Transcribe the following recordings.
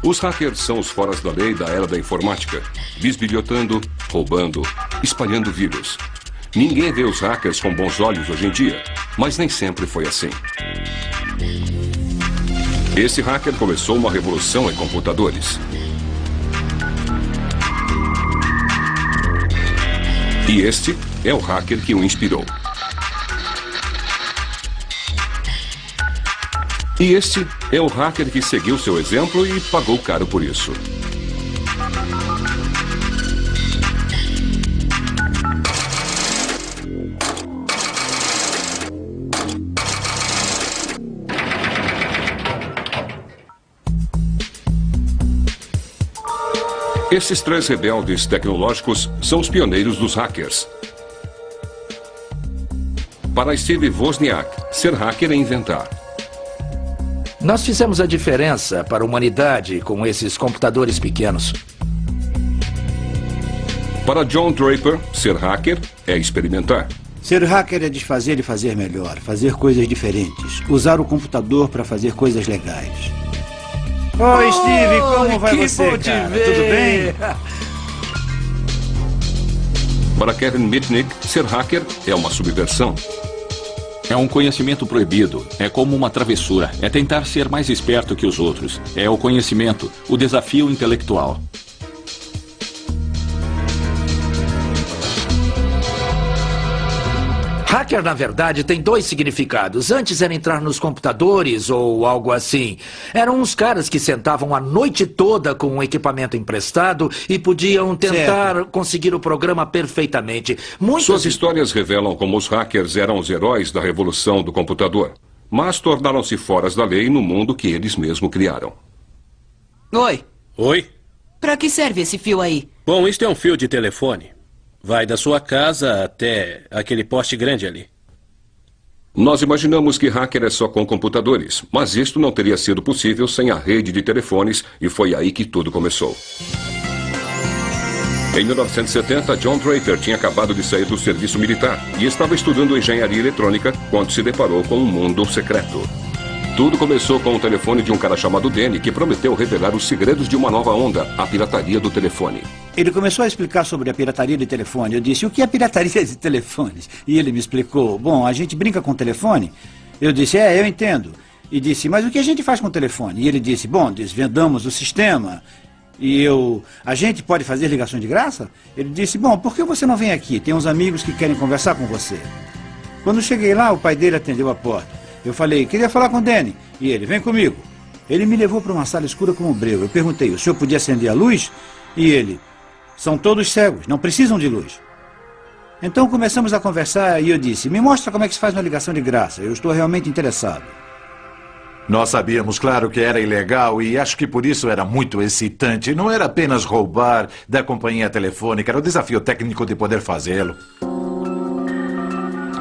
Os hackers são os foras da lei da era da informática, bisbilhotando, roubando, espalhando vírus. Ninguém vê os hackers com bons olhos hoje em dia, mas nem sempre foi assim. Esse hacker começou uma revolução em computadores. E este é o hacker que o inspirou. E este é o hacker que seguiu seu exemplo e pagou caro por isso. Esses três rebeldes tecnológicos são os pioneiros dos hackers. Para Steve Wozniak, ser hacker é inventar. Nós fizemos a diferença para a humanidade com esses computadores pequenos. Para John Draper, ser hacker é experimentar. Ser hacker é desfazer e fazer melhor, fazer coisas diferentes, usar o computador para fazer coisas legais. Oi, Steve, como vai você, cara? Tudo bem? Para Kevin Mitnick, ser hacker é uma subversão. É um conhecimento proibido. É como uma travessura. É tentar ser mais esperto que os outros. É o conhecimento, o desafio intelectual. Hacker, na verdade, tem dois significados. Antes era entrar nos computadores ou algo assim. Eram uns caras que sentavam a noite toda com um equipamento emprestado e podiam tentar conseguir o programa perfeitamente. Suas histórias revelam como os hackers eram os heróis da revolução do computador, mas tornaram-se foras da lei no mundo que eles mesmos criaram. Oi. Oi? Pra que serve esse fio aí? Bom, isto é um fio de telefone. Vai da sua casa até aquele poste grande ali. Nós imaginamos que hacker é só com computadores, mas isto não teria sido possível sem a rede de telefones e foi aí que tudo começou. Em 1970, John Draper tinha acabado de sair do serviço militar e estava estudando engenharia eletrônica quando se deparou com um mundo secreto. Tudo começou com o telefone de um cara chamado Danny, que prometeu revelar os segredos de uma nova onda, a pirataria do telefone. Ele começou a explicar sobre a pirataria de telefone. Eu disse, o que é pirataria de telefones? E ele me explicou, bom, a gente brinca com o telefone? Eu disse, eu entendo. E disse, mas o que a gente faz com o telefone? E ele disse, bom, desvendamos o sistema. E a gente pode fazer ligações de graça? Ele disse, bom, por que você não vem aqui? Tem uns amigos que querem conversar com você. Quando cheguei lá, o pai dele atendeu a porta. Eu falei, queria falar com o Danny. E ele, vem comigo. Ele me levou para uma sala escura como um breu. Eu perguntei, o senhor podia acender a luz? E ele, são todos cegos, não precisam de luz. Então começamos a conversar e eu disse, me mostra como é que se faz uma ligação de graça. Eu estou realmente interessado. Nós sabíamos, claro, que era ilegal e acho que por isso era muito excitante. Não era apenas roubar da companhia telefônica, era o desafio técnico de poder fazê-lo.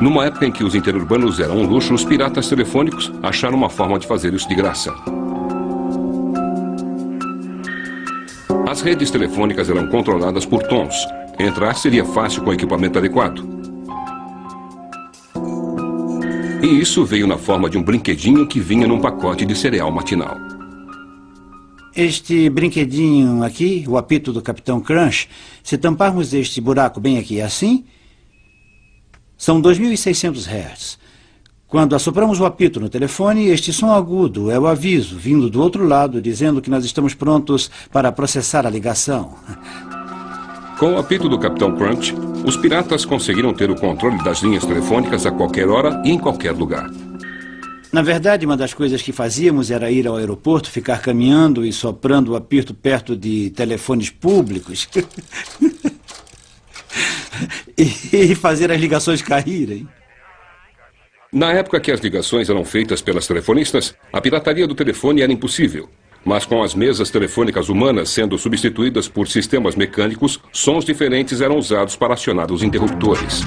Numa época em que os interurbanos eram um luxo, os piratas telefônicos acharam uma forma de fazer isso de graça. As redes telefônicas eram controladas por tons. Entrar seria fácil com equipamento adequado. E isso veio na forma de um brinquedinho que vinha num pacote de cereal matinal. Este brinquedinho aqui, o apito do Capitão Crunch, se tamparmos este buraco bem aqui assim, são 2.600 Hz. Quando assopramos o apito no telefone, este som agudo é o aviso vindo do outro lado, dizendo que nós estamos prontos para processar a ligação. Com o apito do Capitão Crunch, os piratas conseguiram ter o controle das linhas telefônicas a qualquer hora e em qualquer lugar. Na verdade, uma das coisas que fazíamos era ir ao aeroporto, ficar caminhando e soprando o apito perto de telefones públicos. E fazer as ligações caírem. Na época que as ligações eram feitas pelas telefonistas, a pirataria do telefone era impossível. Mas com as mesas telefônicas humanas sendo substituídas por sistemas mecânicos, sons diferentes eram usados para acionar os interruptores.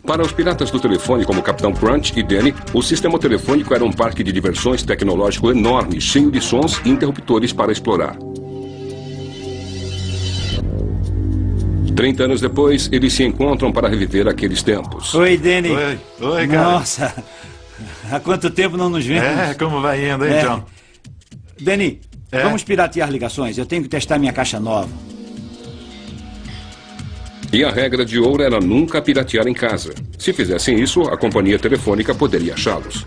Para os piratas do telefone como Capitão Crunch e Danny, o sistema telefônico era um parque de diversões tecnológico enorme, cheio de sons e interruptores para explorar. 30 anos depois, eles se encontram para reviver aqueles tempos. Oi, Danny. Oi, cara. Nossa, há quanto tempo não nos vemos? Como vai indo, hein, John? Danny, É? Vamos piratear ligações. Eu tenho que testar minha caixa nova. E a regra de ouro era nunca piratear em casa. Se fizessem isso, a companhia telefônica poderia achá-los.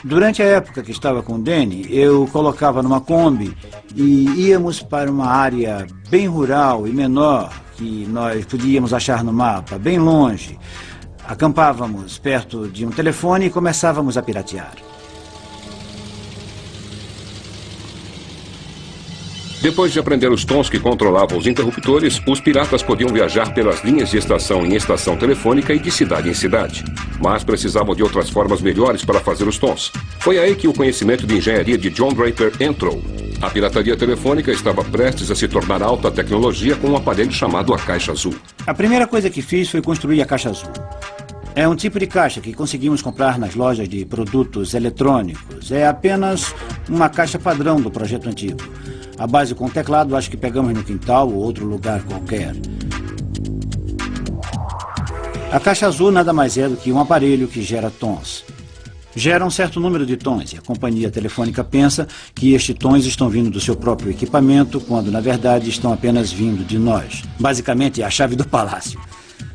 Durante a época que estava com o Danny, eu colocava numa Kombi e íamos para uma área bem rural e menor, que nós podíamos achar no mapa, bem longe. Acampávamos perto de um telefone e começávamos a piratear. Depois de aprender os tons que controlavam os interruptores, os piratas podiam viajar pelas linhas de estação em estação telefônica e de cidade em cidade. Mas precisavam de outras formas melhores para fazer os tons. Foi aí que o conhecimento de engenharia de John Draper entrou. A pirataria telefônica estava prestes a se tornar alta tecnologia com um aparelho chamado a Caixa Azul. A primeira coisa que fiz foi construir a Caixa Azul. É um tipo de caixa que conseguimos comprar nas lojas de produtos eletrônicos. É apenas uma caixa padrão do projeto antigo. A base com teclado acho que pegamos no quintal ou outro lugar qualquer. A Caixa Azul nada mais é do que um aparelho que gera tons. Gera um certo número de tons e a companhia telefônica pensa que estes tons estão vindo do seu próprio equipamento, quando na verdade estão apenas vindo de nós. Basicamente é a chave do palácio.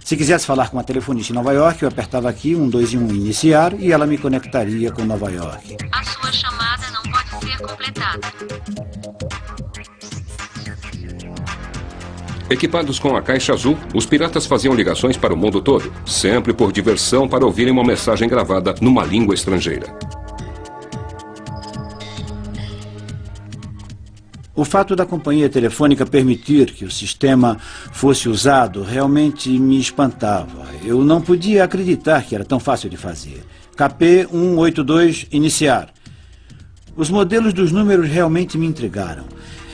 Se quisesse falar com uma telefonista em Nova York, eu apertava aqui 1, 2 e 1 iniciar e ela me conectaria com Nova York. A sua chamada não pode ser completada. Equipados com a Caixa Azul, os piratas faziam ligações para o mundo todo, sempre por diversão para ouvirem uma mensagem gravada numa língua estrangeira. O fato da companhia telefônica permitir que o sistema fosse usado realmente me espantava. Eu não podia acreditar que era tão fácil de fazer. KP 182, iniciar. Os modelos dos números realmente me intrigaram.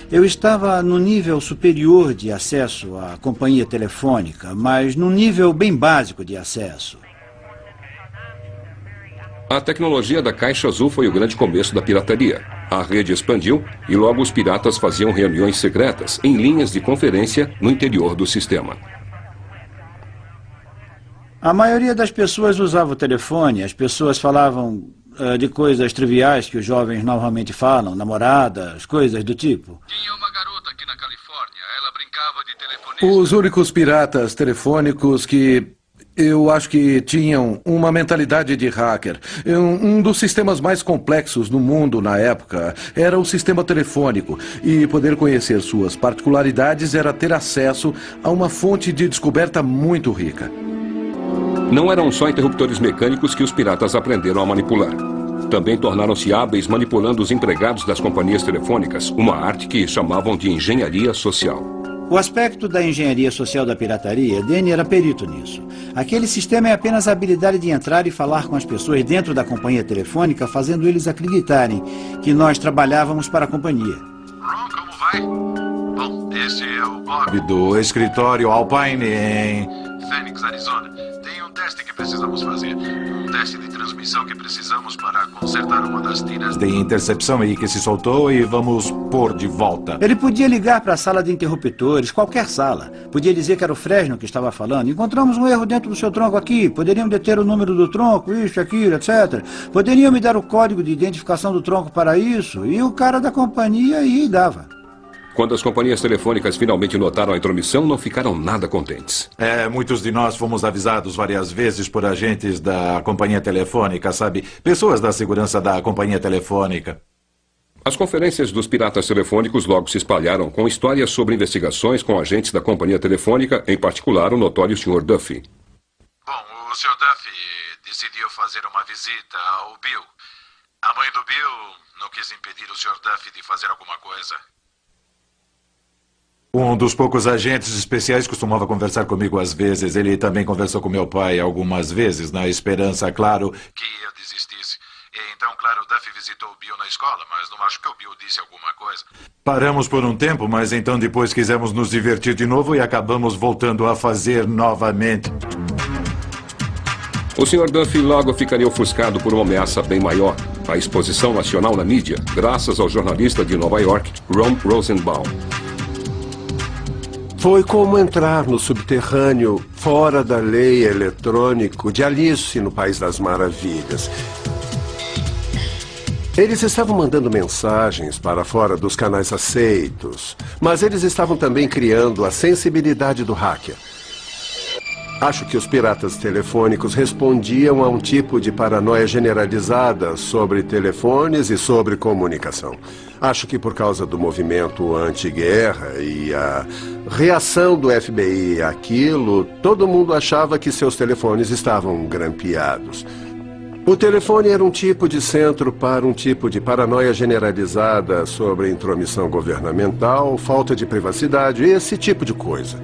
Eu estava no nível superior de acesso à companhia telefônica, mas num nível bem básico de acesso. A tecnologia da Caixa Azul foi o grande começo da pirataria. A rede expandiu e logo os piratas faziam reuniões secretas em linhas de conferência no interior do sistema. A maioria das pessoas usava o telefone, as pessoas falavam de coisas triviais que os jovens normalmente falam, namoradas, coisas do tipo. Tinha uma garota aqui na Califórnia, ela brincava de telefonista. Os únicos piratas telefônicos que eu acho que tinham uma mentalidade de hacker. Um dos sistemas mais complexos no mundo na época era o sistema telefônico. E poder conhecer suas particularidades era ter acesso a uma fonte de descoberta muito rica. Não eram só interruptores mecânicos que os piratas aprenderam a manipular. Também tornaram-se hábeis manipulando os empregados das companhias telefônicas, uma arte que chamavam de engenharia social. O aspecto da engenharia social da pirataria, Danny era perito nisso. Aquele sistema é apenas a habilidade de entrar e falar com as pessoas dentro da companhia telefônica, fazendo eles acreditarem que nós trabalhávamos para a companhia. Ron, como vai? Bom, esse é o Bob Do escritório Alpine em Phoenix, Arizona. Tem um teste que precisamos fazer. Um teste de transmissão que precisamos para consertar uma das tiras de intercepção aí que se soltou e vamos pôr de volta. Ele podia ligar para a sala de interruptores, qualquer sala. Podia dizer que era o Fresno que estava falando. Encontramos um erro dentro do seu tronco aqui. Poderiam deter o número do tronco, isso, aquilo, etc. Poderiam me dar o código de identificação do tronco para isso. E o cara da companhia ia e dava. Quando as companhias telefônicas finalmente notaram a intromissão, não ficaram nada contentes. Muitos de nós fomos avisados várias vezes por agentes da companhia telefônica, sabe? Pessoas da segurança da companhia telefônica. As conferências dos piratas telefônicos logo se espalharam com histórias sobre investigações com agentes da companhia telefônica, em particular o notório Sr. Duffy. Bom, o Sr. Duffy decidiu fazer uma visita ao Bill. A mãe do Bill não quis impedir o Sr. Duffy de fazer alguma coisa. Um dos poucos agentes especiais costumava conversar comigo às vezes. Ele também conversou com meu pai algumas vezes, na esperança, claro, que eu desistisse. E então, claro, o Duffy visitou o Bill na escola, mas não acho que o Bill disse alguma coisa. Paramos por um tempo, mas então depois quisemos nos divertir de novo e acabamos voltando a fazer novamente. O Sr. Duffy logo ficaria ofuscado por uma ameaça bem maior. A exposição nacional na mídia, graças ao jornalista de Nova York, Ron Rosenbaum. Foi como entrar no subterrâneo, fora da lei eletrônico de Alice no País das Maravilhas. Eles estavam mandando mensagens para fora dos canais aceitos, mas eles estavam também criando a sensibilidade do hacker. Acho que os piratas telefônicos respondiam a um tipo de paranoia generalizada sobre telefones e sobre comunicação. Acho que por causa do movimento anti-guerra e a reação do FBI àquilo, todo mundo achava que seus telefones estavam grampeados. O telefone era um tipo de centro para um tipo de paranoia generalizada sobre intromissão governamental, falta de privacidade, esse tipo de coisa.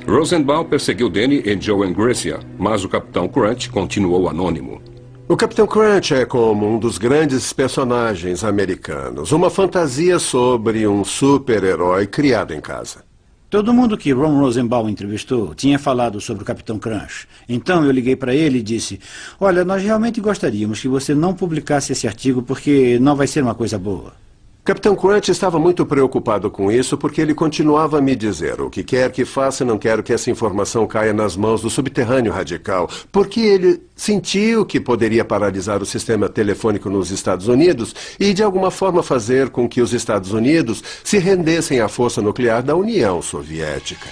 Rosenbaum perseguiu Danny e Joe Engressia, mas o Capitão Crunch continuou anônimo. O Capitão Crunch é como um dos grandes personagens americanos, uma fantasia sobre um super-herói criado em casa. Todo mundo que Ron Rosenbaum entrevistou tinha falado sobre o Capitão Crunch. Então eu liguei para ele e disse: olha, nós realmente gostaríamos que você não publicasse esse artigo porque não vai ser uma coisa boa. Capitão Crunch estava muito preocupado com isso porque ele continuava a me dizer: o que quer que faça, não quero que essa informação caia nas mãos do subterrâneo radical, porque ele sentiu que poderia paralisar o sistema telefônico nos Estados Unidos e de alguma forma fazer com que os Estados Unidos se rendessem à força nuclear da União Soviética.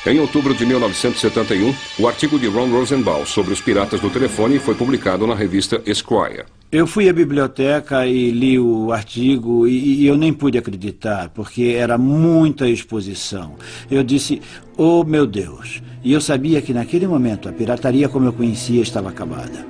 Em outubro de 1971, o artigo de Ron Rosenbaum sobre os piratas do telefone foi publicado na revista Esquire. Eu fui à biblioteca e li o artigo e eu nem pude acreditar, porque era muita exposição. Eu disse: oh meu Deus! E eu sabia que naquele momento a pirataria como eu conhecia estava acabada.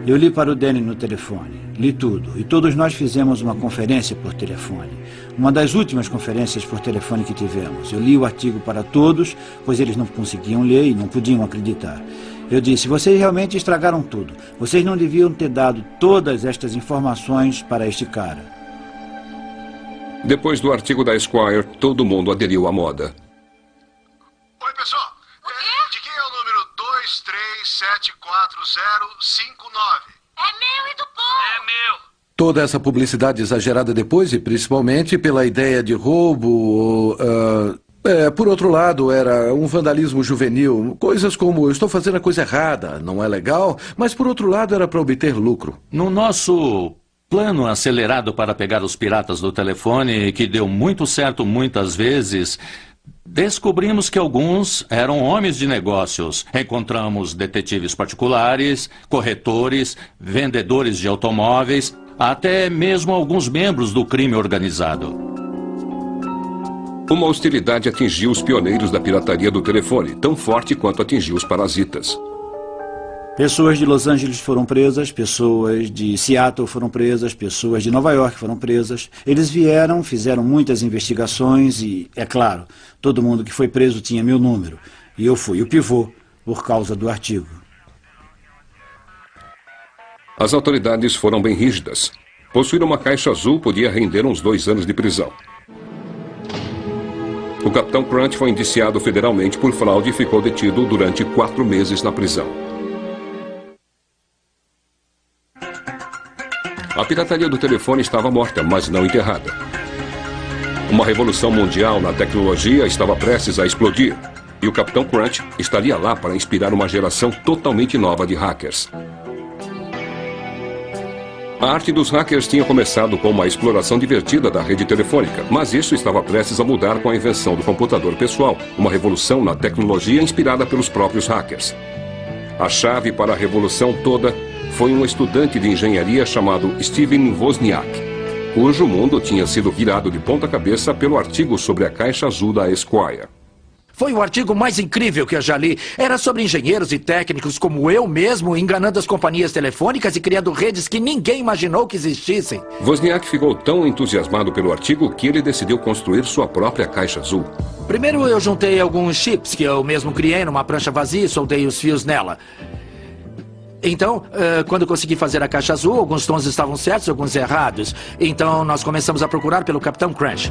Eu li para o Danny no telefone, li tudo, e todos nós fizemos uma conferência por telefone. Uma das últimas conferências por telefone que tivemos. Eu li o artigo para todos, pois eles não conseguiam ler e não podiam acreditar. Eu disse: vocês realmente estragaram tudo. Vocês não deviam ter dado todas estas informações para este cara. Depois do artigo da Esquire, todo mundo aderiu à moda. Oi, pessoal. De quem é o número 2374059? É meu e do povo. É meu. Toda essa publicidade exagerada depois, e principalmente pela ideia de roubo... por outro lado, era um vandalismo juvenil. Coisas como: eu estou fazendo a coisa errada, não é legal, mas por outro lado era para obter lucro. No nosso plano acelerado para pegar os piratas do telefone, que deu muito certo muitas vezes, descobrimos que alguns eram homens de negócios. Encontramos detetives particulares, corretores, vendedores de automóveis, até mesmo alguns membros do crime organizado. Uma hostilidade atingiu os pioneiros da pirataria do telefone, tão forte quanto atingiu os parasitas. Pessoas de Los Angeles foram presas, pessoas de Seattle foram presas, pessoas de Nova York foram presas. Eles vieram, fizeram muitas investigações e, é claro, todo mundo que foi preso tinha meu número. E eu fui o pivô por causa do artigo. As autoridades foram bem rígidas. Possuir uma caixa azul podia render uns 2 anos de prisão. O Capitão Crunch foi indiciado federalmente por fraude e ficou detido durante 4 meses na prisão. A pirataria do telefone estava morta, mas não enterrada. Uma revolução mundial na tecnologia estava prestes a explodir, e o Capitão Crunch estaria lá para inspirar uma geração totalmente nova de hackers. A arte dos hackers tinha começado com uma exploração divertida da rede telefônica, mas isso estava prestes a mudar com a invenção do computador pessoal, uma revolução na tecnologia inspirada pelos próprios hackers. A chave para a revolução toda foi um estudante de engenharia chamado Steven Wozniak, cujo mundo tinha sido virado de ponta cabeça pelo artigo sobre a caixa azul da Esquire. Foi o artigo mais incrível que eu já li. Era sobre engenheiros e técnicos como eu mesmo, enganando as companhias telefônicas e criando redes que ninguém imaginou que existissem. Wozniak ficou tão entusiasmado pelo artigo que ele decidiu construir sua própria caixa azul. Primeiro eu juntei alguns chips que eu mesmo criei numa prancha vazia e soldei os fios nela. Então, quando consegui fazer a caixa azul, alguns tons estavam certos e alguns errados. Então nós começamos a procurar pelo Capitão Crunch.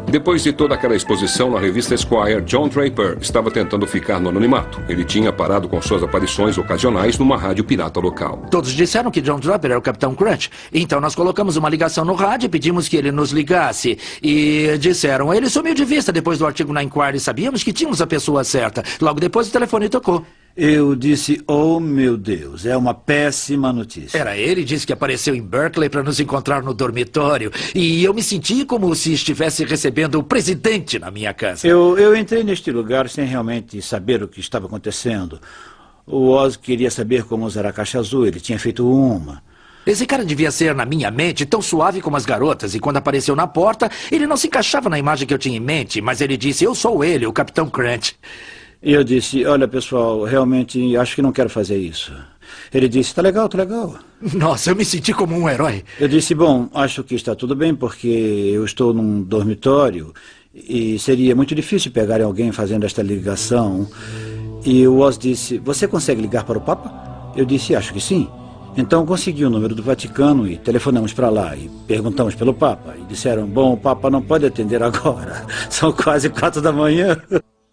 Depois de toda aquela exposição na revista Esquire, John Draper estava tentando ficar no anonimato. Ele tinha parado com suas aparições ocasionais numa rádio pirata local. Todos disseram que John Draper era o Capitão Crunch. Então nós colocamos uma ligação no rádio e pedimos que ele nos ligasse. E disseram: ele sumiu de vista depois do artigo na Inquiry. Sabíamos que tínhamos a pessoa certa. Logo depois o telefone tocou. Eu disse, oh meu Deus, é uma péssima notícia. Era ele, disse que apareceu em Berkeley para nos encontrar no dormitório. E eu me senti como se estivesse recebendo o presidente na minha casa. Eu entrei neste lugar sem realmente saber o que estava acontecendo. O Oz queria saber como usar a caixa azul, ele tinha feito uma. Esse cara devia ser, na minha mente, tão suave como as garotas. E quando apareceu na porta, ele não se encaixava na imagem que eu tinha em mente. Mas ele disse, eu sou ele, o Capitão Crunch. E eu disse, olha pessoal, realmente acho que não quero fazer isso. Ele disse, tá legal, tá legal. Nossa, eu me senti como um herói. Eu disse, bom, acho que está tudo bem porque eu estou num dormitório e seria muito difícil pegarem alguém fazendo esta ligação. E o Oz disse, você consegue ligar para o Papa? Eu disse, acho que sim. Então consegui o número do Vaticano e telefonamos para lá e perguntamos pelo Papa. E disseram, bom, o Papa não pode atender agora. São quase 4 da manhã.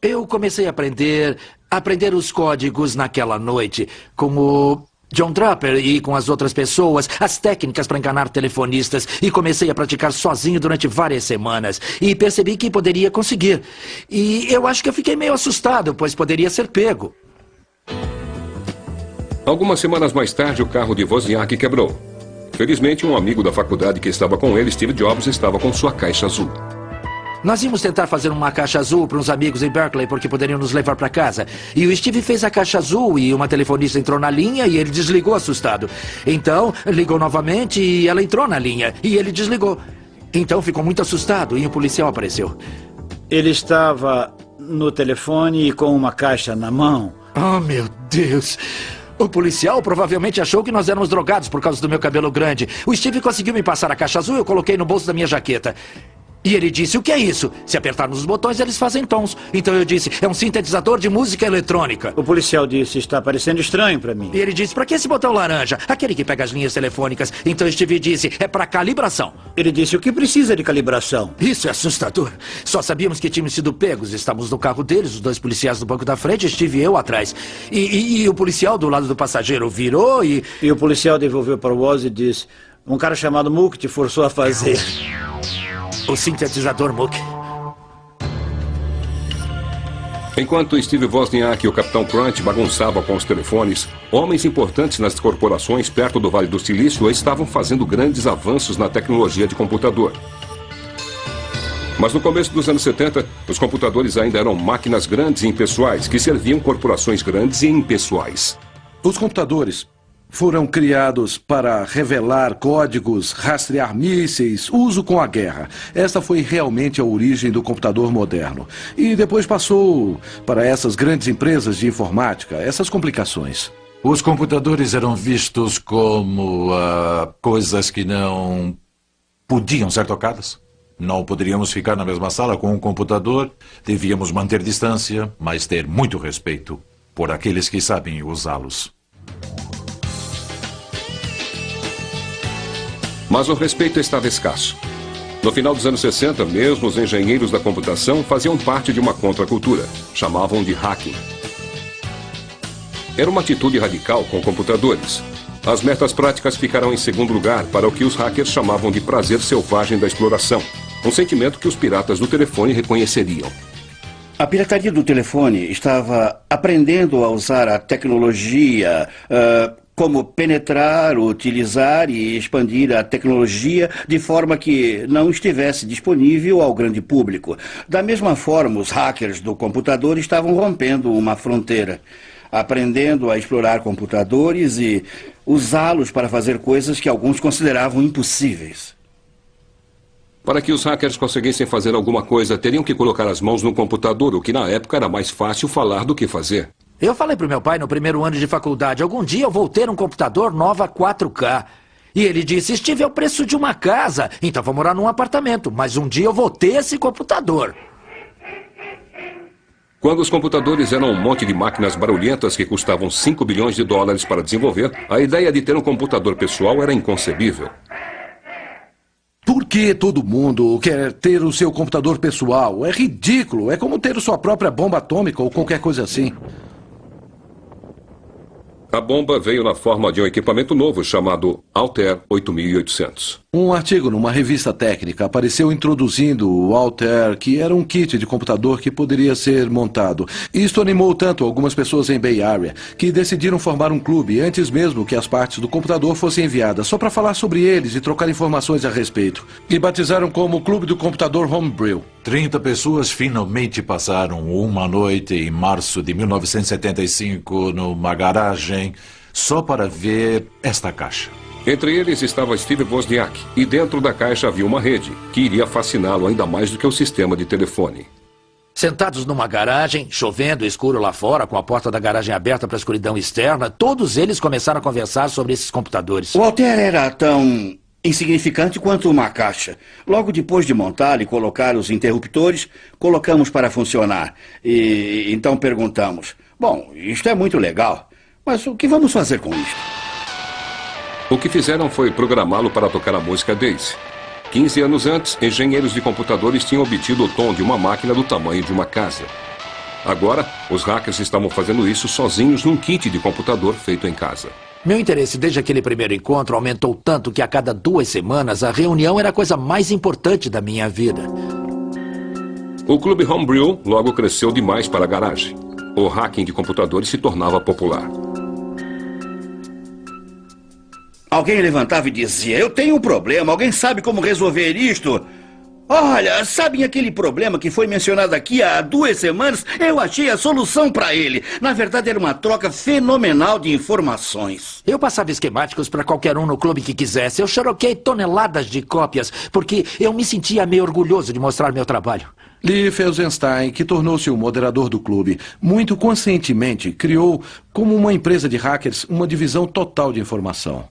Eu comecei a aprender os códigos naquela noite, como John Draper e com as outras pessoas, as técnicas para enganar telefonistas, e comecei a praticar sozinho durante várias semanas, e percebi que poderia conseguir. E eu acho que eu fiquei meio assustado, pois poderia ser pego. Algumas semanas mais tarde, o carro de Wozniak quebrou. Felizmente, um amigo da faculdade que estava com ele, Steve Jobs, estava com sua caixa azul. Nós íamos tentar fazer uma caixa azul para uns amigos em Berkeley, porque poderiam nos levar para casa. E o Steve fez a caixa azul e uma telefonista entrou na linha e ele desligou assustado. Então, ligou novamente e ela entrou na linha e ele desligou. Então, ficou muito assustado e o policial apareceu. Ele estava no telefone e com uma caixa na mão. Oh, meu Deus! O policial provavelmente achou que nós éramos drogados por causa do meu cabelo grande. O Steve conseguiu me passar a caixa azul e eu coloquei no bolso da minha jaqueta. E ele disse, o que é isso? Se apertarmos os botões, eles fazem tons. Então eu disse, é um sintetizador de música eletrônica. O policial disse, está parecendo estranho para mim. E ele disse, para que esse botão laranja? Aquele que pega as linhas telefônicas. Então Steve disse, é para calibração. Ele disse, o que precisa de calibração? Isso é assustador. Só sabíamos que tínhamos sido pegos. Estávamos no carro deles, os 2 policiais no banco da frente, Steve e eu atrás. E o policial do lado do passageiro virou e... E o policial devolveu para o Oz e disse, um cara chamado Mook te forçou a fazer... O sintetizador Mook. Enquanto Steve Wozniak e o Capitão Crunch bagunçavam com os telefones, homens importantes nas corporações perto do Vale do Silício estavam fazendo grandes avanços na tecnologia de computador. Mas no começo dos anos 70, os computadores ainda eram máquinas grandes e impessoais que serviam corporações grandes e impessoais. Os computadores foram criados para revelar códigos, rastrear mísseis, uso com a guerra. Esta foi realmente a origem do computador moderno. E depois passou para essas grandes empresas de informática, essas complicações. Os computadores eram vistos como coisas que não podiam ser tocadas. Não poderíamos ficar na mesma sala com um computador, devíamos manter distância, mas ter muito respeito por aqueles que sabem usá-los. Mas o respeito estava escasso. No final dos anos 60, mesmo os engenheiros da computação faziam parte de uma contracultura. Chamavam de hacking. Era uma atitude radical com computadores. As metas práticas ficaram em segundo lugar para o que os hackers chamavam de prazer selvagem da exploração. Um sentimento que os piratas do telefone reconheceriam. A pirataria do telefone estava aprendendo a usar a tecnologia... como penetrar, utilizar e expandir a tecnologia de forma que não estivesse disponível ao grande público. Da mesma forma, os hackers do computador estavam rompendo uma fronteira, aprendendo a explorar computadores e usá-los para fazer coisas que alguns consideravam impossíveis. Para que os hackers conseguissem fazer alguma coisa, teriam que colocar as mãos no computador, o que na época era mais fácil falar do que fazer. Eu falei pro meu pai no primeiro ano de faculdade, algum dia eu vou ter um computador Nova 4K. E ele disse, Steve, é o preço de uma casa, então vou morar num apartamento, mas um dia eu vou ter esse computador. Quando os computadores eram um monte de máquinas barulhentas que custavam 5 bilhões de dólares para desenvolver, a ideia de ter um computador pessoal era inconcebível. Por que todo mundo quer ter o seu computador pessoal? É ridículo, é como ter sua própria bomba atômica ou qualquer coisa assim. A bomba veio na forma de um equipamento novo chamado Altair 8800. Um artigo numa revista técnica apareceu introduzindo o Altair, que era um kit de computador que poderia ser montado. Isto animou tanto algumas pessoas em Bay Area que decidiram formar um clube antes mesmo que as partes do computador fossem enviadas, só para falar sobre eles e trocar informações a respeito. E batizaram como Clube do Computador Homebrew. 30 pessoas finalmente passaram uma noite em março de 1975 numa garagem só para ver esta caixa. Entre eles estava Steve Wozniak, e dentro da caixa havia uma rede, que iria fasciná-lo ainda mais do que o sistema de telefone. Sentados numa garagem, chovendo, escuro lá fora, com a porta da garagem aberta para a escuridão externa, todos eles começaram a conversar sobre esses computadores. O Altair era tão insignificante quanto uma caixa. Logo depois de montar e colocar os interruptores, colocamos para funcionar. E então perguntamos, bom, isto é muito legal, mas o que vamos fazer com isto? O que fizeram foi programá-lo para tocar a música Daisy. 15 anos antes, engenheiros de computadores tinham obtido o tom de uma máquina do tamanho de uma casa. Agora, os hackers estavam fazendo isso sozinhos num kit de computador feito em casa. Meu interesse desde aquele primeiro encontro aumentou tanto que a cada 2 semanas a reunião era a coisa mais importante da minha vida. O clube Homebrew logo cresceu demais para a garagem. O hacking de computadores se tornava popular. Alguém levantava e dizia, eu tenho um problema, alguém sabe como resolver isto? Olha, sabem aquele problema que foi mencionado aqui há 2 semanas? Eu achei a solução para ele. Na verdade, era uma troca fenomenal de informações. Eu passava esquemáticos para qualquer um no clube que quisesse. Eu xeroquei toneladas de cópias, porque eu me sentia meio orgulhoso de mostrar meu trabalho. Lee Felsenstein, que tornou-se o moderador do clube, muito conscientemente criou, como uma empresa de hackers, uma divisão total de informação.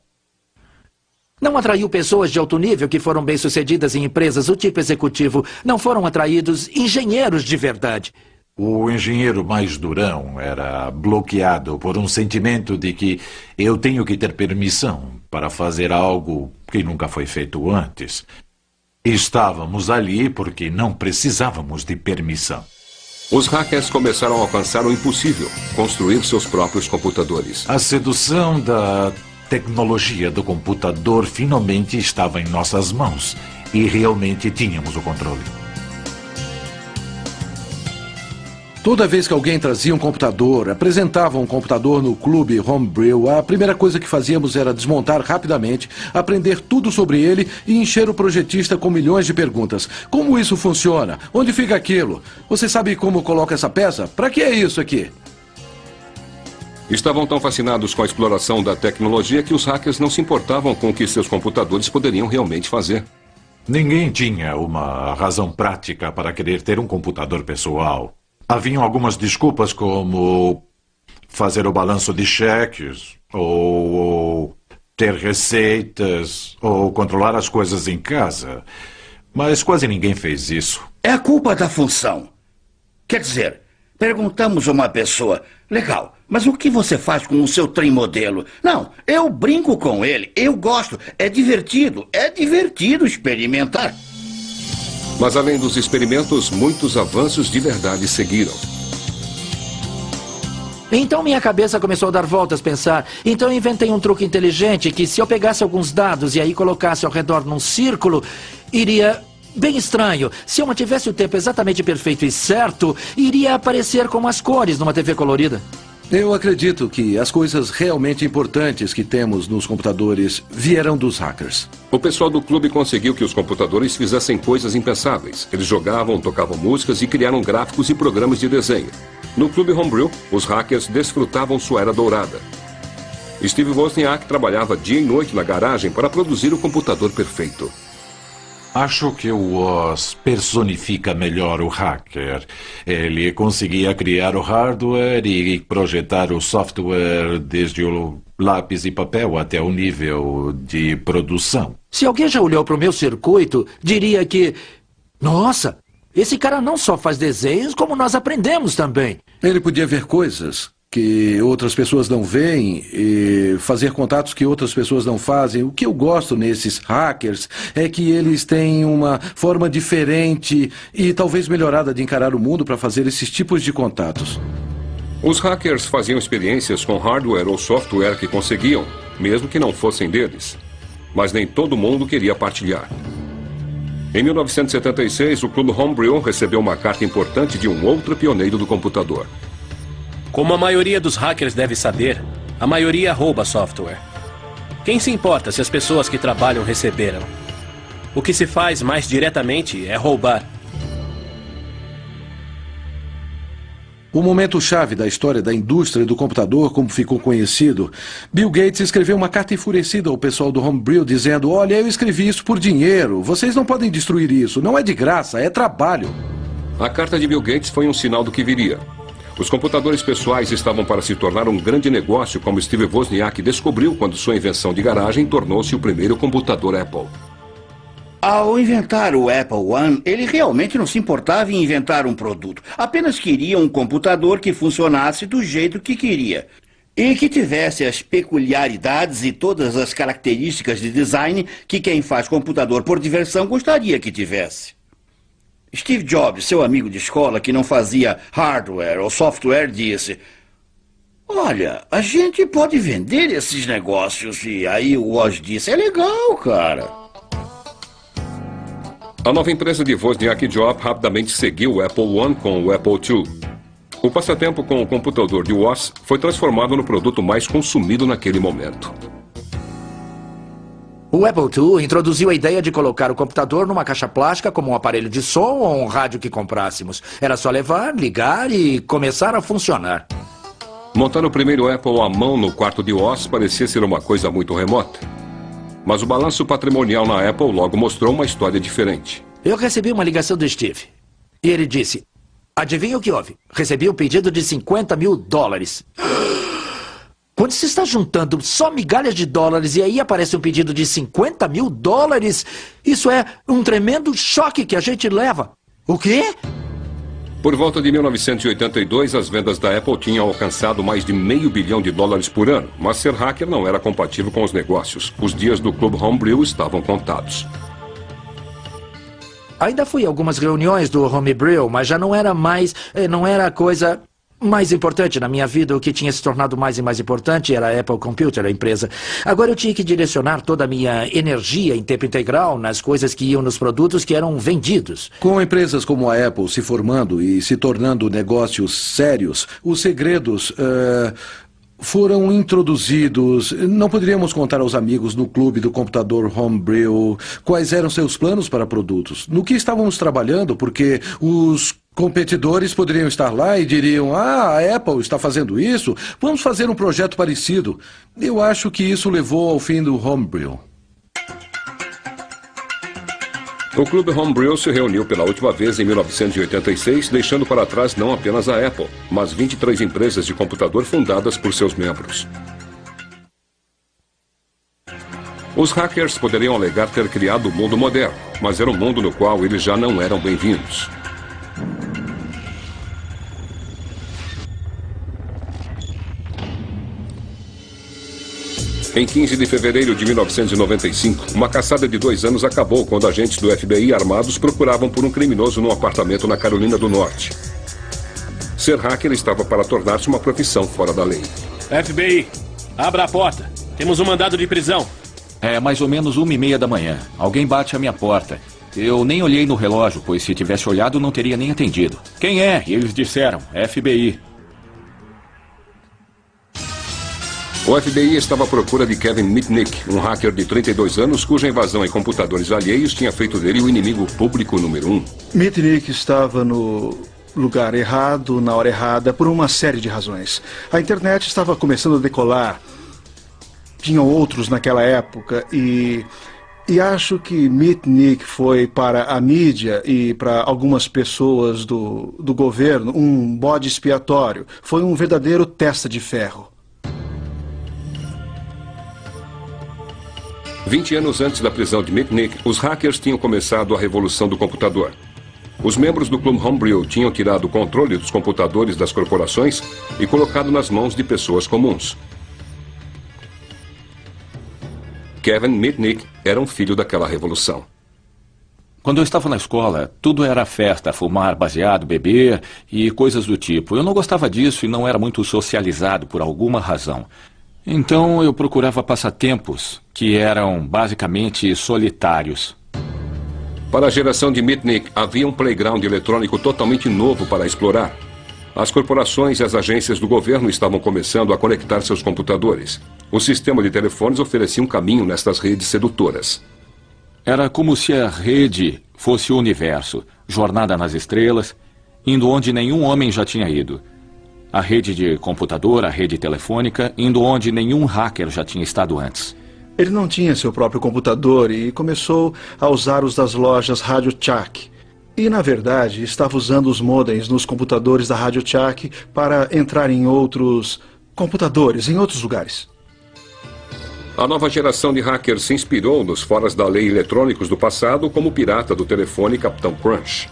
Não atraiu pessoas de alto nível que foram bem-sucedidas em empresas do tipo executivo. Não foram atraídos engenheiros de verdade. O engenheiro mais durão era bloqueado por um sentimento de que eu tenho que ter permissão para fazer algo que nunca foi feito antes. Estávamos ali porque não precisávamos de permissão. Os hackers começaram a alcançar o impossível, construir seus próprios computadores. A sedução da tecnologia do computador finalmente estava em nossas mãos e realmente tínhamos o controle. Toda vez que alguém trazia um computador, apresentava um computador no clube Homebrew, a primeira coisa que fazíamos era desmontar rapidamente, aprender tudo sobre ele e encher o projetista com milhões de perguntas. Como isso funciona? Onde fica aquilo? Você sabe como coloca essa peça? Para que é isso aqui? Estavam tão fascinados com a exploração da tecnologia que os hackers não se importavam com o que seus computadores poderiam realmente fazer. Ninguém tinha uma razão prática para querer ter um computador pessoal. Haviam algumas desculpas como fazer o balanço de cheques, ou ter receitas, ou controlar as coisas em casa. Mas quase ninguém fez isso. É a culpa da função. Quer dizer, perguntamos a uma pessoa, legal, mas o que você faz com o seu trem modelo? Não, eu brinco com ele, eu gosto, é divertido experimentar. Mas além dos experimentos, muitos avanços de verdade seguiram. Então minha cabeça começou a dar voltas, pensar. Então eu inventei um truque inteligente que se eu pegasse alguns dados e aí colocasse ao redor num círculo, iria bem estranho. Se eu mantivesse o tempo exatamente perfeito e certo, iria aparecer como as cores numa TV colorida. Eu acredito que as coisas realmente importantes que temos nos computadores vieram dos hackers. O pessoal do clube conseguiu que os computadores fizessem coisas impensáveis. Eles jogavam, tocavam músicas e criaram gráficos e programas de desenho. No clube Homebrew, os hackers desfrutavam sua era dourada. Steve Wozniak trabalhava dia e noite na garagem para produzir o computador perfeito. Acho que o Woz personifica melhor o hacker. Ele conseguia criar o hardware e projetar o software desde o lápis e papel até o nível de produção. Se alguém já olhou para o meu circuito, diria que... Nossa, esse cara não só faz desenhos, como nós aprendemos também. Ele podia ver coisas que outras pessoas não veem e fazer contatos que outras pessoas não fazem. O que eu gosto nesses hackers é que eles têm uma forma diferente e talvez melhorada de encarar o mundo para fazer esses tipos de contatos. Os hackers faziam experiências com hardware ou software que conseguiam, mesmo que não fossem deles. mas nem todo mundo queria partilhar. Em 1976, o Clube Homebrew recebeu uma carta importante de um outro pioneiro do computador. Como a maioria dos hackers deve saber, a maioria rouba software. Quem se importa se as pessoas que trabalham receberam? O que se faz mais diretamente é roubar. O momento-chave da história da indústria do computador, como ficou conhecido, Bill Gates escreveu uma carta enfurecida ao pessoal do Homebrew dizendo: olha, eu escrevi isso por dinheiro, vocês não podem destruir isso, não é de graça, é trabalho. A carta de Bill Gates foi um sinal do que viria. Os computadores pessoais estavam para se tornar um grande negócio, como Steve Wozniak descobriu quando sua invenção de garagem tornou-se o primeiro computador Apple. Ao inventar o Apple I, ele realmente não se importava em inventar um produto. Apenas queria um computador que funcionasse do jeito que queria. E que tivesse as peculiaridades e todas as características de design que quem faz computador por diversão gostaria que tivesse. Steve Jobs, seu amigo de escola que não fazia hardware ou software, disse: olha, a gente pode vender esses negócios. E aí o Woz disse: é legal, cara. A nova empresa de Wozniak e Jobs rapidamente seguiu o Apple I com o Apple II. O passatempo com o computador de Woz foi transformado no produto mais consumido naquele momento. O Apple II introduziu a ideia de colocar o computador numa caixa plástica como um aparelho de som ou um rádio que comprássemos. Era só levar, ligar e começar a funcionar. Montar o primeiro Apple à mão no quarto de Woz parecia ser uma coisa muito remota. Mas o balanço patrimonial na Apple logo mostrou uma história diferente. Eu recebi uma ligação do Steve. E ele disse: adivinha o que houve? Recebi um pedido de $50 mil. Quando se está juntando só migalhas de dólares e aí aparece um pedido de $50 mil, isso é um tremendo choque que a gente leva. O quê? Por volta de 1982, as vendas da Apple tinham alcançado mais de $500 bilhão por ano, mas ser hacker não era compatível com os negócios. Os dias do Clube Homebrew estavam contados. Ainda fui a algumas reuniões do Homebrew, mas já não era a coisa mais importante na minha vida. O que tinha se tornado mais e mais importante era a Apple Computer, a empresa. Agora eu tinha que direcionar toda a minha energia em tempo integral nas coisas que iam nos produtos que eram vendidos. Com empresas como a Apple se formando e se tornando negócios sérios, os segredos foram introduzidos. Não poderíamos contar aos amigos no clube do computador Homebrew quais eram seus planos para produtos, no que estávamos trabalhando, porque os competidores poderiam estar lá e diriam: a Apple está fazendo isso, vamos fazer um projeto parecido. Eu acho que isso levou ao fim do Homebrew. O Clube Homebrew se reuniu pela última vez em 1986, deixando para trás não apenas a Apple, mas 23 empresas de computador fundadas por seus membros. Os hackers poderiam alegar ter criado o mundo moderno, mas era um mundo no qual eles já não eram bem-vindos. Em 15 de fevereiro de 1995, uma caçada de 2 anos acabou quando agentes do FBI armados procuravam por um criminoso num apartamento na Carolina do Norte. Ser hacker estava para tornar-se uma profissão fora da lei. FBI, abra a porta. Temos um mandado de prisão. É mais ou menos 1h30 da manhã. Alguém bate à minha porta. Eu nem olhei no relógio, pois se tivesse olhado não teria nem atendido. Quem é? E eles disseram: FBI. O FBI estava à procura de Kevin Mitnick, um hacker de 32 anos cuja invasão em computadores alheios tinha feito dele o inimigo público número 1. Mitnick estava no lugar errado, na hora errada, por uma série de razões. A internet estava começando a decolar. Tinham outros naquela época e acho que Mitnick foi para a mídia e para algumas pessoas do governo um bode expiatório. Foi um verdadeiro testa de ferro. 20 anos antes da prisão de Mitnick, os hackers tinham começado a revolução do computador. Os membros do Clube Homebrew tinham tirado o controle dos computadores das corporações e colocado nas mãos de pessoas comuns. Kevin Mitnick era um filho daquela revolução. Quando eu estava na escola, tudo era festa, fumar baseado, beber e coisas do tipo. Eu não gostava disso e não era muito socializado por alguma razão. Então eu procurava passatempos que eram basicamente solitários. Para a geração de Mitnick, havia um playground eletrônico totalmente novo para explorar. As corporações e as agências do governo estavam começando a conectar seus computadores. O sistema de telefones oferecia um caminho nestas redes sedutoras. Era como se a rede fosse o universo, jornada nas estrelas, indo onde nenhum homem já tinha ido. A rede de computador, a rede telefônica, indo onde nenhum hacker já tinha estado antes. Ele não tinha seu próprio computador e começou a usar os das lojas Radio Shack. E, na verdade, estava usando os modems nos computadores da Radio Shack para entrar em outros computadores, em outros lugares. A nova geração de hackers se inspirou nos foras da lei eletrônicos do passado, como o pirata do telefone Capitão Crunch.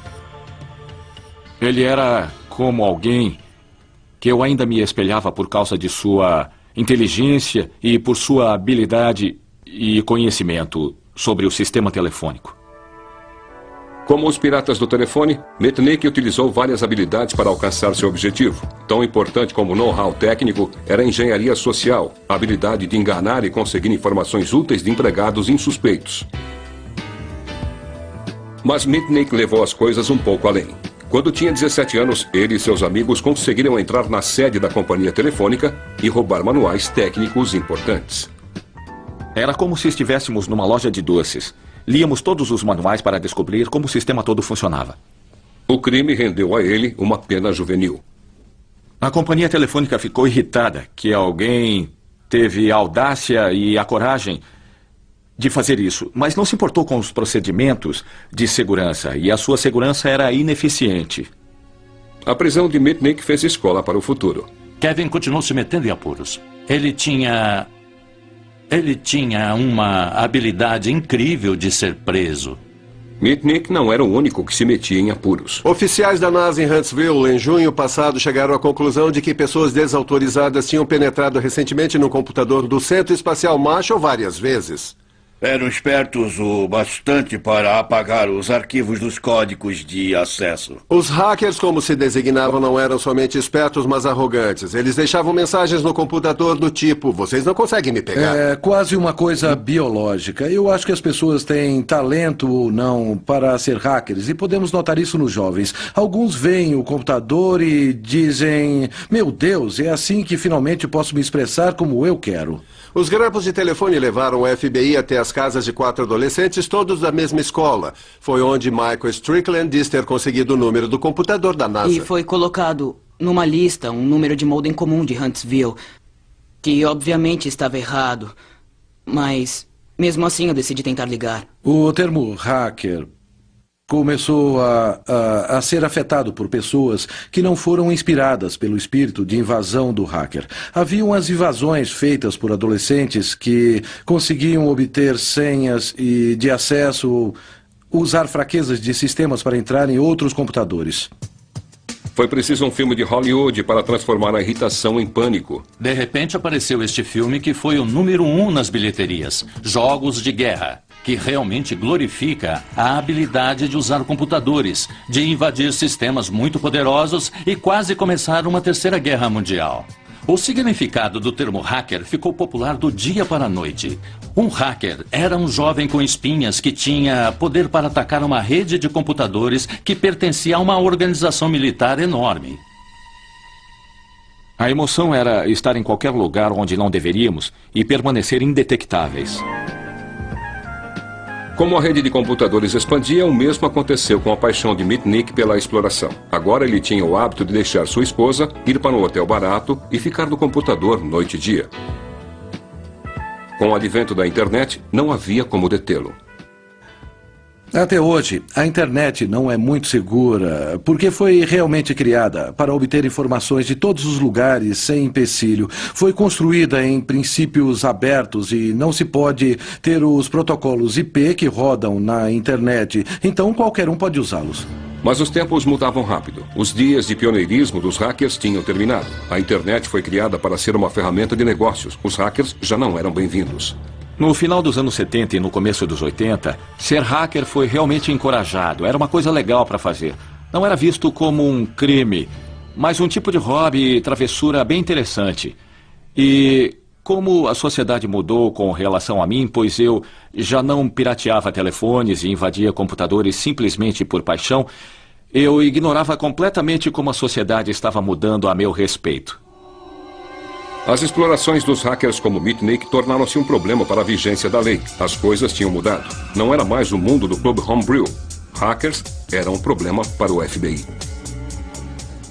Ele era como alguém que eu ainda me espelhava por causa de sua inteligência e por sua habilidade e conhecimento sobre o sistema telefônico. Como os piratas do telefone, Mitnick utilizou várias habilidades para alcançar seu objetivo. Tão importante como o know-how técnico era a engenharia social, a habilidade de enganar e conseguir informações úteis de empregados insuspeitos. Mas Mitnick levou as coisas um pouco além. Quando tinha 17 anos, ele e seus amigos conseguiram entrar na sede da companhia telefônica e roubar manuais técnicos importantes. Era como se estivéssemos numa loja de doces. Líamos todos os manuais para descobrir como o sistema todo funcionava. O crime rendeu a ele uma pena juvenil. A companhia telefônica ficou irritada que alguém teve a audácia e a coragem de fazer isso, mas não se importou com os procedimentos de segurança, e a sua segurança era ineficiente. A prisão de Mitnick fez escola para o futuro. Kevin continuou se metendo em apuros. Ele tinha uma habilidade incrível de ser preso. Mitnick não era o único que se metia em apuros. Oficiais da NASA em Huntsville, em junho passado, chegaram à conclusão de que pessoas desautorizadas tinham penetrado recentemente no computador do Centro Espacial Marshall várias vezes. Eram espertos o bastante para apagar os arquivos dos códigos de acesso. Os hackers, como se designavam, não eram somente espertos, mas arrogantes. Eles deixavam mensagens no computador do tipo: vocês não conseguem me pegar. É quase uma coisa biológica. Eu acho que as pessoas têm talento ou não para ser hackers, e podemos notar isso nos jovens. Alguns veem o computador e dizem: meu Deus, é assim que finalmente posso me expressar como eu quero. Os grampos de telefone levaram o FBI até as casas de 4 adolescentes, todos da mesma escola. Foi onde Michael Strickland diz ter conseguido o número do computador da NASA. E foi colocado numa lista um número de modem comum de Huntsville, que obviamente estava errado, mas mesmo assim eu decidi tentar ligar. O termo hacker começou a ser afetado por pessoas que não foram inspiradas pelo espírito de invasão do hacker. Haviam as invasões feitas por adolescentes que conseguiam obter senhas e de acesso, usar fraquezas de sistemas para entrar em outros computadores. Foi preciso um filme de Hollywood para transformar a irritação em pânico. De repente apareceu este filme que foi o número 1 nas bilheterias, Jogos de Guerra, que realmente glorifica a habilidade de usar computadores, de invadir sistemas muito poderosos e quase começar uma terceira guerra mundial. O significado do termo hacker ficou popular do dia para a noite. Um hacker era um jovem com espinhas que tinha poder para atacar uma rede de computadores que pertencia a uma organização militar enorme. A emoção era estar em qualquer lugar onde não deveríamos e permanecer indetectáveis. Como a rede de computadores expandia, o mesmo aconteceu com a paixão de Mitnick pela exploração. Agora ele tinha o hábito de deixar sua esposa, ir para um hotel barato e ficar no computador noite e dia. Com o advento da internet, não havia como detê-lo. Até hoje, a internet não é muito segura, porque foi realmente criada para obter informações de todos os lugares sem empecilho. Foi construída em princípios abertos e não se pode ter os protocolos IP que rodam na internet, então qualquer um pode usá-los. Mas os tempos mudavam rápido. Os dias de pioneirismo dos hackers tinham terminado. A internet foi criada para ser uma ferramenta de negócios. Os hackers já não eram bem-vindos. No final dos anos 70 e no começo dos 80, ser hacker foi realmente encorajado. Era uma coisa legal para fazer. Não era visto como um crime, mas um tipo de hobby e travessura bem interessante. E como a sociedade mudou com relação a mim, pois eu já não pirateava telefones e invadia computadores simplesmente por paixão, eu ignorava completamente como a sociedade estava mudando a meu respeito. As explorações dos hackers como Mitnick tornaram-se um problema para a vigência da lei. As coisas tinham mudado. Não era mais o mundo do Clube Homebrew. Hackers eram um problema para o FBI.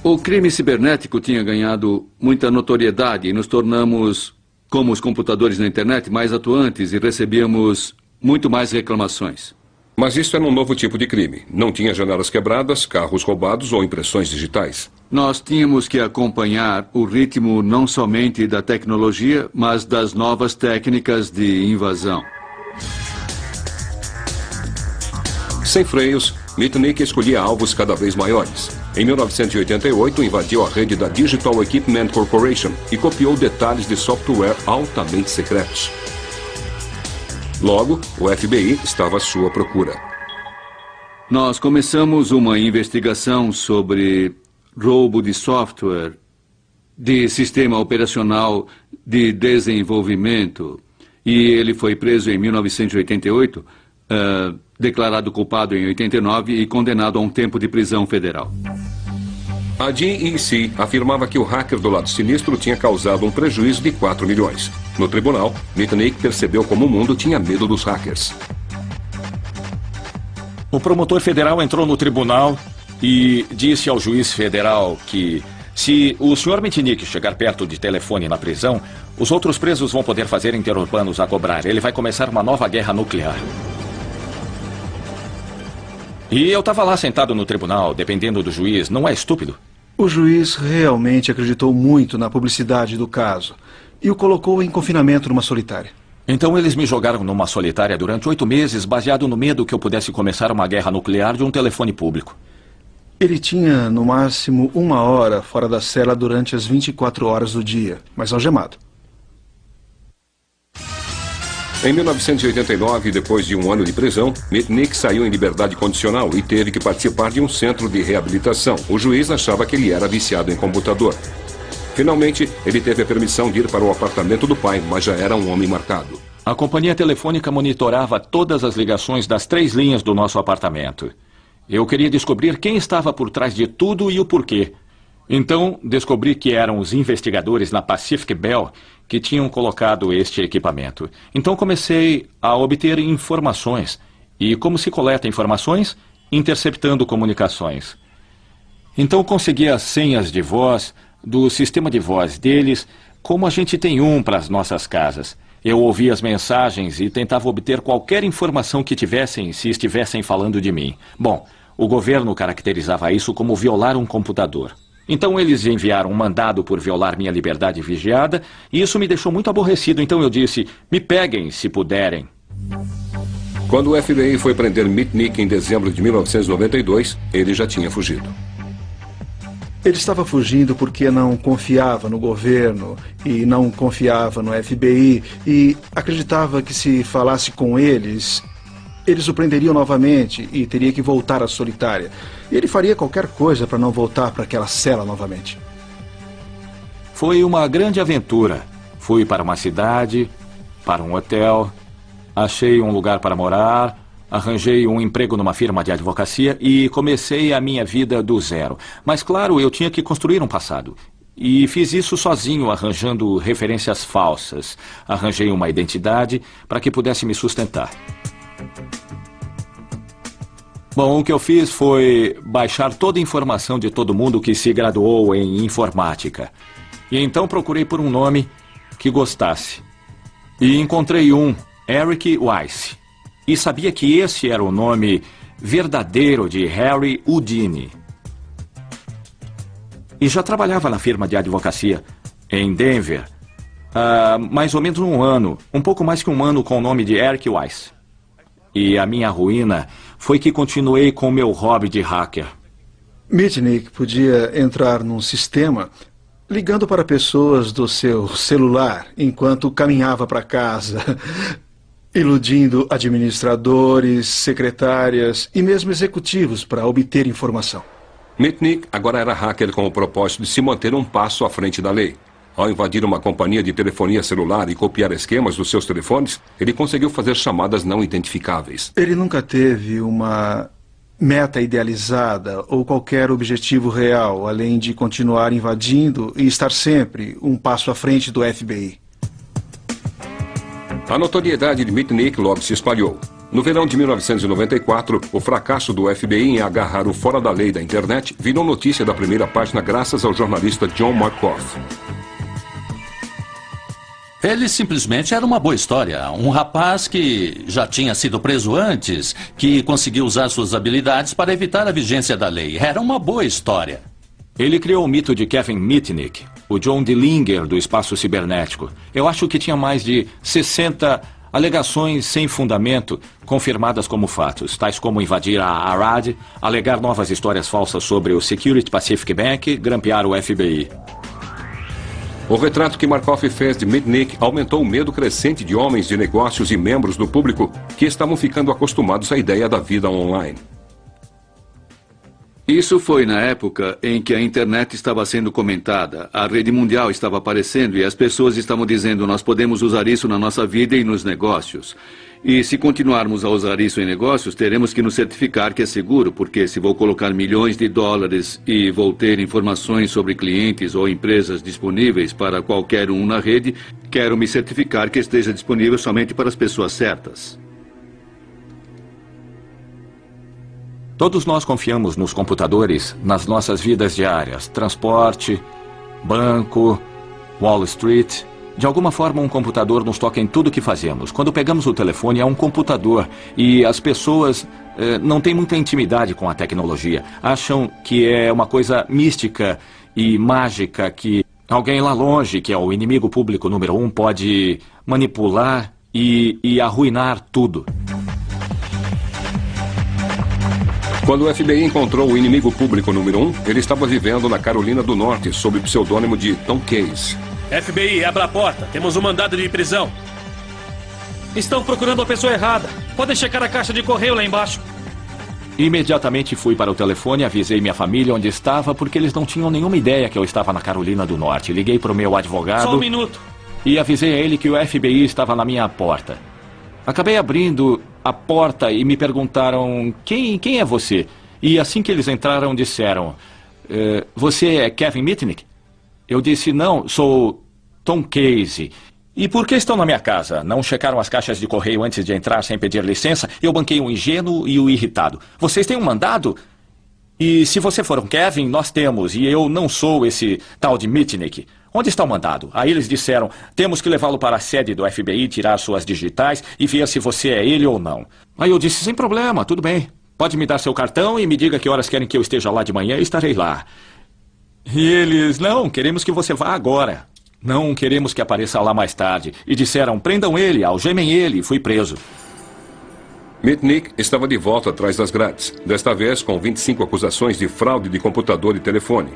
O crime cibernético tinha ganhado muita notoriedade e nos tornamos, como os computadores na internet, mais atuantes e recebíamos muito mais reclamações. Mas isso era um novo tipo de crime. Não tinha janelas quebradas, carros roubados ou impressões digitais. Nós tínhamos que acompanhar o ritmo não somente da tecnologia, mas das novas técnicas de invasão. Sem freios, Mitnick escolhia alvos cada vez maiores. Em 1988, invadiu a rede da Digital Equipment Corporation e copiou detalhes de software altamente secretos. Logo, o FBI estava à sua procura. Nós começamos uma investigação sobre roubo de software, de sistema operacional de desenvolvimento, e ele foi preso em 1988, declarado culpado em 89 e condenado a um tempo de prisão federal. A DEC afirmava que o hacker do lado sinistro tinha causado um prejuízo de 4 milhões. No tribunal, Mitnick percebeu como o mundo tinha medo dos hackers. O promotor federal entrou no tribunal e disse ao juiz federal que se o Sr. Mitnick chegar perto de telefone na prisão, os outros presos vão poder fazer interurbanos a cobrar. Ele vai começar uma nova guerra nuclear. E eu estava lá sentado no tribunal, dependendo do juiz. Não é estúpido? O juiz realmente acreditou muito na publicidade do caso e o colocou em confinamento numa solitária. Então eles me jogaram numa solitária durante 8 meses, baseado no medo que eu pudesse começar uma guerra nuclear de um telefone público. Ele tinha, no máximo, 1 hora fora da cela durante as 24 horas do dia, mas algemado. Em 1989, depois de 1 ano de prisão, Mitnick saiu em liberdade condicional e teve que participar de um centro de reabilitação. O juiz achava que ele era viciado em computador. Finalmente, ele teve a permissão de ir para o apartamento do pai, mas já era um homem marcado. A companhia telefônica monitorava todas as ligações das 3 linhas do nosso apartamento. Eu queria descobrir quem estava por trás de tudo e o porquê. Então, descobri que eram os investigadores na Pacific Bell que tinham colocado este equipamento. Então comecei a obter informações. E como se coleta informações? Interceptando comunicações. Então consegui as senhas de voz do sistema de voz deles, como a gente tem um para as nossas casas. Eu ouvia as mensagens e tentava obter qualquer informação que tivessem se estivessem falando de mim. Bom, o governo caracterizava isso como violar um computador. Então eles enviaram um mandado por violar minha liberdade vigiada e isso me deixou muito aborrecido. Então eu disse, me peguem se puderem. Quando o FBI foi prender Mitnick em dezembro de 1992, ele já tinha fugido. Ele estava fugindo porque não confiava no governo e não confiava no FBI e acreditava que se falasse com eles o prenderiam novamente e teria que voltar à solitária. E ele faria qualquer coisa para não voltar para aquela cela novamente. Foi uma grande aventura. Fui para uma cidade, para um hotel, achei um lugar para morar, arranjei um emprego numa firma de advocacia e comecei a minha vida do zero. Mas claro, eu tinha que construir um passado. E fiz isso sozinho, arranjando referências falsas. Arranjei uma identidade para que pudesse me sustentar. Bom, o que eu fiz foi baixar toda a informação de todo mundo que se graduou em informática. E então procurei por um nome que gostasse. E encontrei um, Eric Weiss. E sabia que esse era o nome verdadeiro de Harry Houdini. E já trabalhava na firma de advocacia em Denver há mais ou menos 1 ano, um pouco mais que 1 ano com o nome de Eric Weiss. E a minha ruína foi que continuei com o meu hobby de hacker. Mitnick podia entrar num sistema ligando para pessoas do seu celular enquanto caminhava para casa, iludindo administradores, secretárias e mesmo executivos para obter informação. Mitnick agora era hacker com o propósito de se manter um passo à frente da lei. Ao invadir uma companhia de telefonia celular e copiar esquemas dos seus telefones, ele conseguiu fazer chamadas não identificáveis. Ele nunca teve uma meta idealizada ou qualquer objetivo real, além de continuar invadindo e estar sempre um passo à frente do FBI. A notoriedade de Mitnick logo se espalhou. No verão de 1994, o fracasso do FBI em agarrar o fora da lei da internet virou notícia da primeira página graças ao jornalista John Markoff. Ele simplesmente era uma boa história. Um rapaz que já tinha sido preso antes, que conseguiu usar suas habilidades para evitar a vigência da lei. Era uma boa história. Ele criou o mito de Kevin Mitnick, o John Dillinger do espaço cibernético. Eu acho que tinha mais de 60 alegações sem fundamento, confirmadas como fatos, tais como invadir a Arad, alegar novas histórias falsas sobre o Security Pacific Bank, grampear o FBI. O retrato que Markoff fez de Mitnick aumentou o medo crescente de homens de negócios e membros do público que estavam ficando acostumados à ideia da vida online. Isso foi na época em que a internet estava sendo comentada, a rede mundial estava aparecendo e as pessoas estavam dizendo: nós podemos usar isso na nossa vida e nos negócios. E se continuarmos a usar isso em negócios, teremos que nos certificar que é seguro, porque se vou colocar milhões de dólares e vou ter informações sobre clientes ou empresas disponíveis para qualquer um na rede, quero me certificar que esteja disponível somente para as pessoas certas. Todos nós confiamos nos computadores nas nossas vidas diárias. Transporte, banco, Wall Street. De alguma forma, um computador nos toca em tudo que fazemos. Quando pegamos o telefone, é um computador. E as pessoas não têm muita intimidade com a tecnologia. Acham que é uma coisa mística e mágica que alguém lá longe, que é o inimigo público número 1, pode manipular e arruinar tudo. Quando o FBI encontrou o inimigo público número 1, ele estava vivendo na Carolina do Norte sob o pseudônimo de Tom Case. FBI, abra a porta. Temos um mandado de prisão. Estão procurando a pessoa errada. Podem checar a caixa de correio lá embaixo. Imediatamente fui para o telefone, avisei minha família onde estava, porque eles não tinham nenhuma ideia que eu estava na Carolina do Norte. Liguei para o meu advogado... Só um minuto. E avisei a ele que o FBI estava na minha porta. Acabei abrindo a porta e me perguntaram: quem é você? E assim que eles entraram, disseram: você é Kevin Mitnick? Eu disse: não, sou Tom Case. E por que estão na minha casa? Não checaram as caixas de correio antes de entrar sem pedir licença? Eu banquei o ingênuo e o irritado. Vocês têm um mandado? E se você for um Kevin, nós temos, e eu não sou esse tal de Mitnick. Onde está o mandado? Aí eles disseram: temos que levá-lo para a sede do FBI, tirar suas digitais e ver se você é ele ou não. Aí eu disse: sem problema, tudo bem. Pode me dar seu cartão e me diga que horas querem que eu esteja lá de manhã e estarei lá. E eles: não, queremos que você vá agora. Não queremos que apareça lá mais tarde. E disseram: prendam ele, algemem ele. E fui preso. Mitnick estava de volta atrás das grades, desta vez com 25 acusações de fraude de computador e telefone.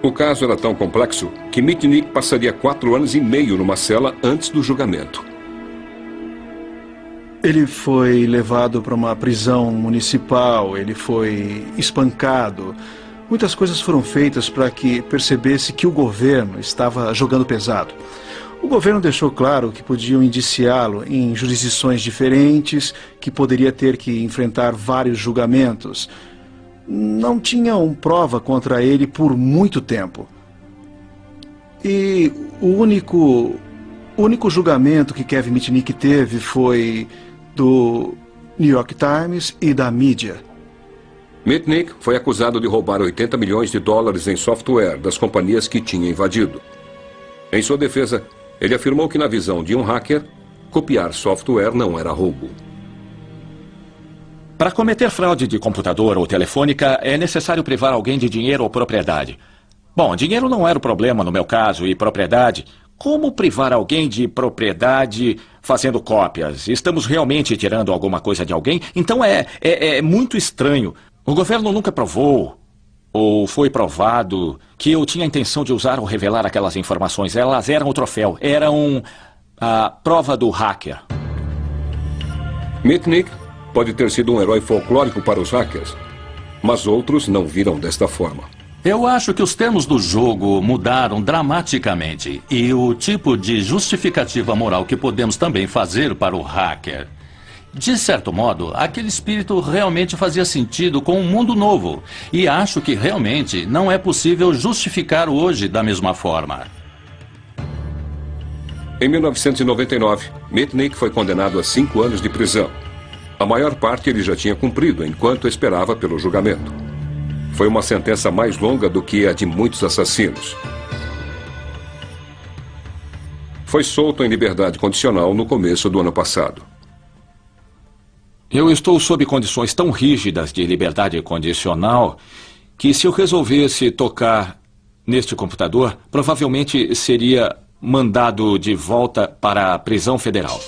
O caso era tão complexo que Mitnick passaria 4 anos e meio numa cela antes do julgamento. Ele foi levado para uma prisão municipal, ele foi espancado. Muitas coisas foram feitas para que percebesse que o governo estava jogando pesado. O governo deixou claro que podiam indiciá-lo em jurisdições diferentes, que poderia ter que enfrentar vários julgamentos. Não tinham prova contra ele por muito tempo. E o único julgamento que Kevin Mitnick teve foi do New York Times e da mídia. Mitnick foi acusado de roubar 80 milhões de dólares em software das companhias que tinha invadido. Em sua defesa, ele afirmou que, na visão de um hacker, copiar software não era roubo. Para cometer fraude de computador ou telefônica, é necessário privar alguém de dinheiro ou propriedade. Bom, dinheiro não era o problema no meu caso, e propriedade. Como privar alguém de propriedade fazendo cópias? Estamos realmente tirando alguma coisa de alguém? Então é muito estranho. O governo nunca provou, ou foi provado, que eu tinha a intenção de usar ou revelar aquelas informações. Elas eram o troféu, eram a prova do hacker. Mitnick pode ter sido um herói folclórico para os hackers, mas outros não viram desta forma. Eu acho que os termos do jogo mudaram dramaticamente e o tipo de justificativa moral que podemos também fazer para o hacker. De certo modo, aquele espírito realmente fazia sentido com um mundo novo e acho que realmente não é possível justificar hoje da mesma forma. Em 1999, Mitnick foi condenado a 5 anos de prisão. A maior parte ele já tinha cumprido enquanto esperava pelo julgamento. Foi uma sentença mais longa do que a de muitos assassinos. Foi solto em liberdade condicional no começo do ano passado. Eu estou sob condições tão rígidas de liberdade condicional que se eu resolvesse tocar neste computador, provavelmente seria mandado de volta para a prisão federal.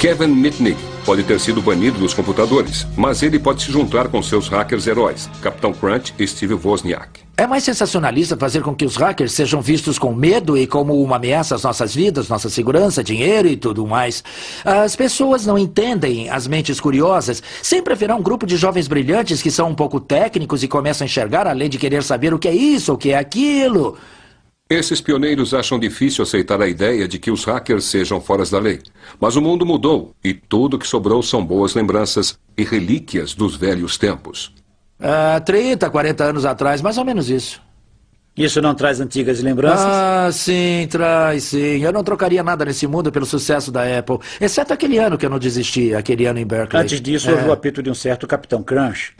Kevin Mitnick pode ter sido banido dos computadores, mas ele pode se juntar com seus hackers heróis, Capitão Crunch e Steve Wozniak. É mais sensacionalista fazer com que os hackers sejam vistos com medo e como uma ameaça às nossas vidas, nossa segurança, dinheiro e tudo mais. As pessoas não entendem, as mentes curiosas. Sempre haverá um grupo de jovens brilhantes que são um pouco técnicos e começam a enxergar além de querer saber o que é isso, o que é aquilo. Esses pioneiros acham difícil aceitar a ideia de que os hackers sejam fora da lei. Mas o mundo mudou e tudo que sobrou são boas lembranças e relíquias dos velhos tempos. 30, 40 anos atrás, mais ou menos isso. Isso não traz antigas lembranças? Ah, sim, traz, sim. Eu não trocaria nada nesse mundo pelo sucesso da Apple, exceto aquele ano que eu não desisti, aquele ano em Berkeley. Antes disso, houve o apito de um certo Capitão Crunch.